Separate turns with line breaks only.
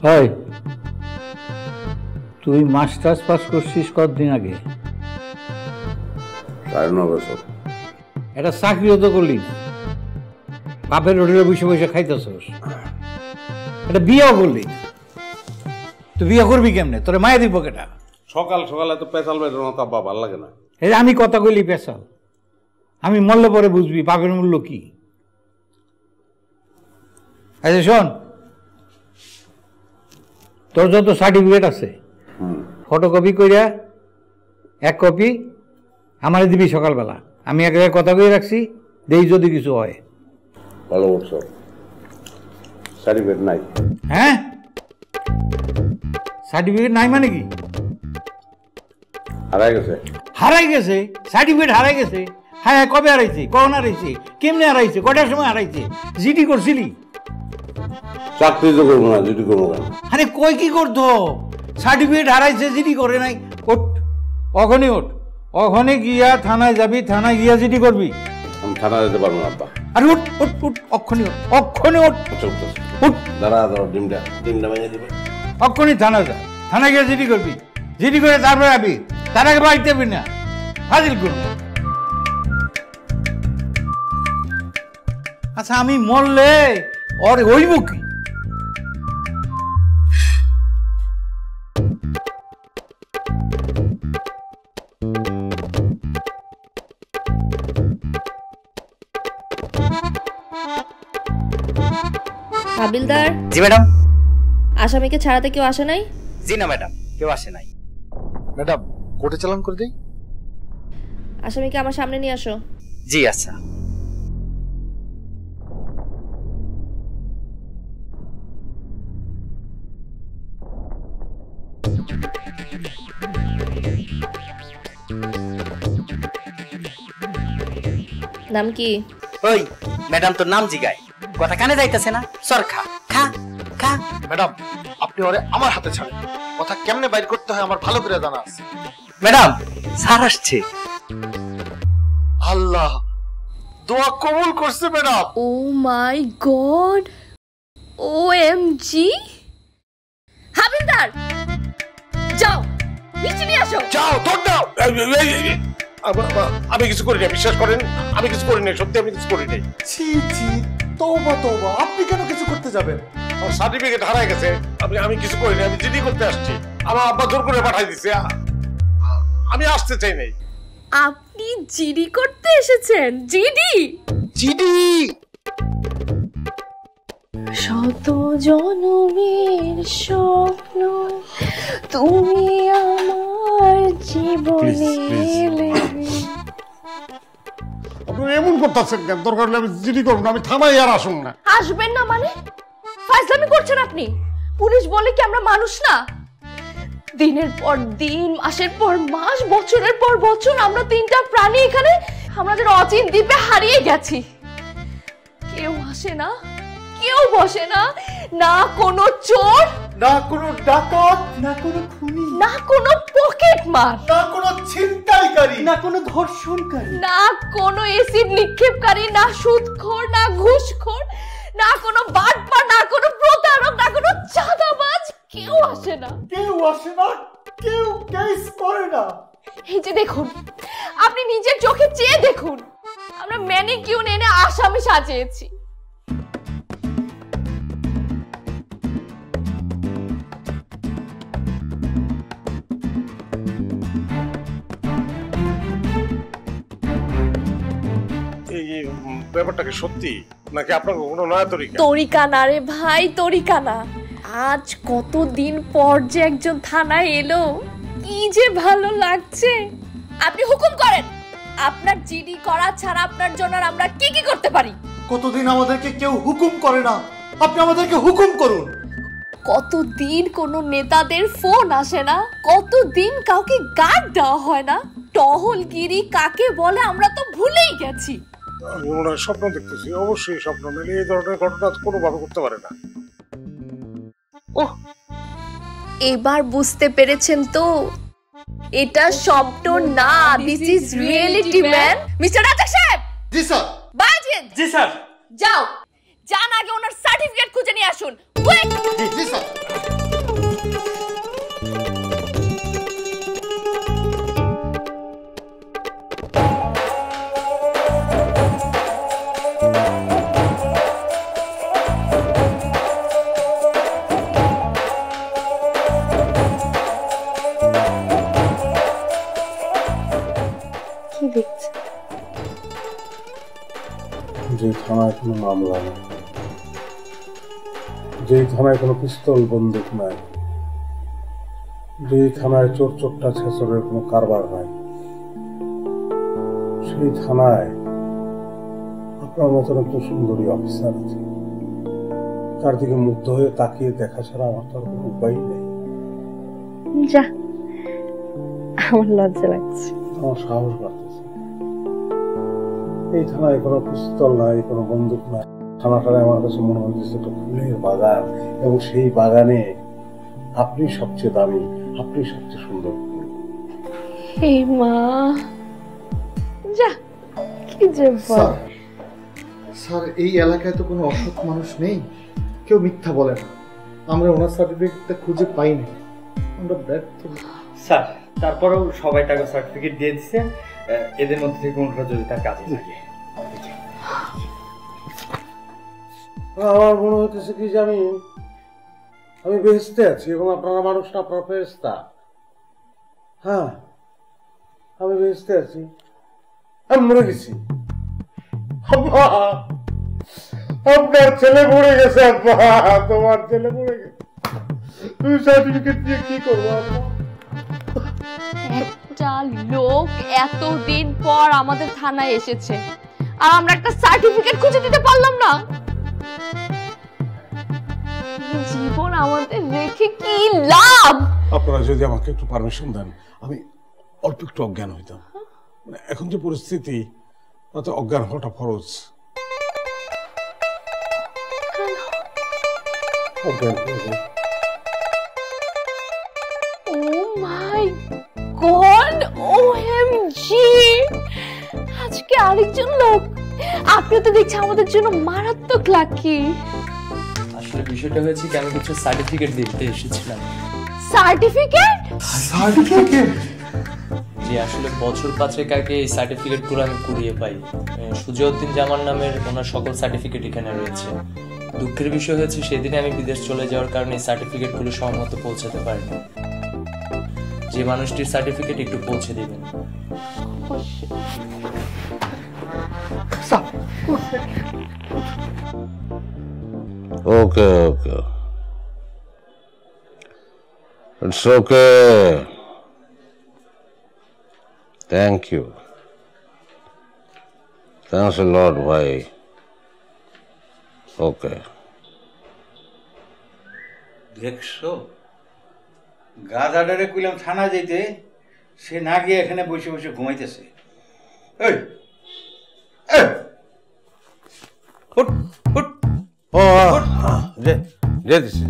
হয় তুই masters pass করছিস কতদিন আগে?
9.5 বছর।
এটা চাকরিও তো করলি না, বাপের হোটেলে বসে বসে খাইতেছস। এটা বিয়েও করলি না, তুই বিয়ে করবি কেমনে? তোরে মায়া দিব কেটা?
সকাল সকালে তো পেঁচাল বেরোনো তো আব্বা ভালো লাগে না।
এই আমি কথা কইলি পেশাল, আমি মরলে পরে বুঝবি বাপের মূল্য কি। আচ্ছা শোন, তোর যত সার্টিফিকেট আছে ফটোকপি কইরা 1 কপি আমার দিবি সকালবেলা। আমি এক জায়গায় কথা কই রাখছি, দেই যদি কিছু হয়।
ভালো বলছো, সার্টিফিকেট নাই।
হ্যাঁ, সার্টিফিকেট নাই মানে কি?
হারাই গেছে।
হারাই গেছে? সার্টিফিকেট হারাই গেছে? হ্যাঁ, কবে হারাইছে? কখন হারাইছে? কেমনে হারাইছে? কটার সময় হারাইছে? জিডি করছিলি?
চাকরি তো করবো না, জিডি করবো কেন?
আরে কই কি করতো? সার্টিফিকেট হারাইছে, জিডি করে নাই। ওঠ, ওখানে ওঠ, ওখানে গিয়া থানায় যাবি, থানায় গিয়া জিডি করবি।
আমি থানা যেতে পারবো না আব্বা।
আরে উঠ উঠ উঠ, অক্ষণি ওঠ, অক্ষণি ওঠ, উঠ।
দাঁড়া দাঁড়া, ডিমটা ভেঙে দিবে।
অক্ষণি থানা যা, থানায় গিয়ে জিডি করবি। জিডি করে তারপরে যাবি, তার আগে বাড়িতে যাবি না। হাজির করবি। আচ্ছা আমি মরলে ওর হইব কি?
হাবিলদার।
জি ম্যাডাম।
আসামিকে ছাড়াতে কেউ আসে নাই?
জি না ম্যাডাম, কেউ আসে নাই।
ম্যাডাম, কোর্টে চালান করে দেই।
আসামিকে আমার সামনে নিয়ে আসো।
জি আচ্ছা।
নাম কি?
ওই ম্যাডাম তোর নাম জিগায়, কথা কানে যাইতেছে না। সর খা খা খা।
ম্যাডাম, আপনি ওরে আমার হাতে ছাড়েন। কথা কেমনে বাইর করতে হয় আমার ভালো করে জানা আছে।
ম্যাডাম স্যার আসছে।
আল্লাহ, দোয়া কবুল করছে ম্যাডাম।
ও মাই গড, ওএমজি। হাবিলদার যাও, নিচে নিয়ে আসো।
যাও, তোর দাও। আমি কিছু করি না, বিশ্বাস করেন। আমি কিছু করি নাই, সত্যি আমি কিছু করি নাই। ছি ছি, তওবা তওবা, আপনি কেন কিছু করতে যাবেন? আমার সার্টিফিকেট হারাই গেছে। আমি কিছু করি না, আমি জিডি করতে আসছি। আমার আব্বা জোর করে পাঠাই দিছে, আমি আসতে চাই নাই।
আপনি জিডি করতে এসেছেন? জিডি?
জিডি?
শত জনমের স্বপ্ন তুমি আমার জীবনে এলে।
আপনি এমন করতেছেন কেন? দরকার হলে আমি জিডি করব না, আমি থানায় আর আসুন না।
আসবেন না মানে? ফাজলামি করছেন আপনি। পুলিশ বলে কি আমরা মানুষ না? দিনের পর দিন, মাসের পর মাস, বছরের পর বছর আমরা 3টা প্রাণী এখানে আমাদের অচিন দ্বীপে হারিয়ে গেছি। কেউ আসে না, কেউ বসে না, না কোনো চোর,
না কোনো ডাকাত, না কোনো খুনি,
না কোনো পকেট মার,
না কোনো ছিনতাইকারী, না কোনো ধর্ষণকারী,
না কোনো এসিড নিক্ষেপকারী, না সুদখোর, না ঘুষখোর, না কোনো বাটপার, না কোনো প্রতারক, না কোনো চাঁদাবাজ। কেউ আসে না,
কেউ আসে না, কেউ কেস করে না।
এই যে দেখুন, আপনি নিজের চোখে চেয়ে দেখুন, আমরা ম্যানিকিউন এনে আসামি সাজিয়েছি।
ব্যাপারটা কি সত্যি নাকি আপনার কোনো নয়া তরিকা?
তরিকা না রে ভাই, তরিকা না। আজ কতদিন পর যে একজন থানায় এলো, কি যে ভালো লাগছে। আপনি হুকুম করেন, আপনার জিডি করা ছাড়া আপনার জন্য আমরা কি কি করতে পারি।
কতদিন আমাদেরকে কেউ হুকুম করে না, আপনি আমাদেরকে হুকুম করুন।
কতদিন কোনো নেতাদের ফোন আসে না, কতদিন কাউকে গার্ড দেওয়া হয় না। টহলগিরি কাকে বলে আমরা তো ভুলেই গেছি।
আমি মনে হয় স্বপ্ন দেখতেছি। অবশ্যই স্বপ্ন, নাহলে এই ধরনের ঘটনা কোনোভাবে করতে পারে না।
ওহ, এবার বুঝতে পেরেছেন তো? এটা স্বপ্ন না, this is reality man. Mister Razak সাহেব।
জি স্যার।
বাজেন।
জি স্যার।
যাও, যান আগে ওনার সার্টিফিকেট খুঁজে নিয়ে আসুন।
জি স্যার।
কি দেখছেন?
যে থানায় কোনো মামলা নেই, যে থানায় কোনো পিস্তল বন্দুক নাই, যে থানায় চোর চোরটা ছেচরের কোনো কারবার নাই, সেই থানায় আপনার মতন একটু সুন্দরী অফিসার আছে, তার দিকে মুগ্ধ হয়ে তাকিয়ে দেখা ছাড়া আমার তো আর কোনো উপায় নেই।
যা, আমার লজ্জা লাগছে।
আমার সাহস বাড়তেছে। এই থানায় কোনো পিস্তল নাই, কোনো বন্দুক নাই, থানাটায় আমার কাছে মনে হচ্ছে একটা ফুলের বাগান, এবং সেই বাগানে আপনি সবচেয়ে দামি, আপনি সবচেয়ে সুন্দর।
হে মা, যা, কি যে বল।
স্যার, এই এলাকায় তো কোনো অসৎ মানুষ নেই, কেউ মিথ্যা বলে না। আমরা ওনার সার্টিফিকেটটা খুঁজে পাইনি, আমরা ব্যর্থ।
স্যার, তারপরেও সবাই তাকে সার্টিফিকেট দিয়ে দিচ্ছে। এদের মধ্যে থেকে কোনটা যদি তার কাজে লাগে।
আমার মনে হচ্ছে কি যে আমি বেহেশতে আছি, এবং আপনারা মানুষটা আপনার ফেরেশতা। হ্যাঁ, আমি বেহেশতে আছি, আমি মরে গেছি। আব্বা, আপনার ছেলে মরে গেছে। আব্বা, তোমার ছেলে মরে গেছে। তুমি সার্টিফিকেট দিয়ে কি করবো আব্বা?
একটা লোক এতদিন পর আমাদের থানায় এসেছে, আর আমরা একটা সার্টিফিকেট খুঁজে দিতে পারলাম না। জীবন আমাদের রেখে কি লাভ?
আপনারা যদি আমাকে একটু পারমিশন দেন, আমি অল্প একটু অজ্ঞান হইতাম। মানে এখন যে পরিস্থিতি, তাতে অজ্ঞান হওয়াটা ফরজ। অজ্ঞান হয়ে যায়।
ও মাই গড, ওএমজি, আজকে আরেকজন লোক। আপনি তো দেখছি আমাদের জন্য মারাত্মক লাকি।
আসলে বিষয়টা হয়েছে কি, আমি কিছু সার্টিফিকেট দিতে এসেছিলাম।
সার্টিফিকেট?
সার্টিফিকেট?
যে আসলে বছর 5 আগে এই সার্টিফিকেটগুলো আমি কুড়িয়ে পাই। সুজাউদ্দিন জামান নামের ওনার সকল সার্টিফিকেট এখানে রয়েছে। দুঃখের বিষয় হয়েছে, সেদিনে আমি বিদেশ চলে যাওয়ার কারণে এই সার্টিফিকেটগুলো সময়মত পৌঁছাতে পারিনি। যে মানুষটির সার্টিফিকেট একটু পৌঁছে দিবেন।
Okay, okay. It's okay. Thank you. Thanks a lot, bhai. Okay.
দেখছো, গাধাটারে কইলাম থানা যেতে, সে না গিয়ে এখানে বসে বসে ঘুমাইতেছে। এই, উঠ উঠ।
Oh, যেতেছি।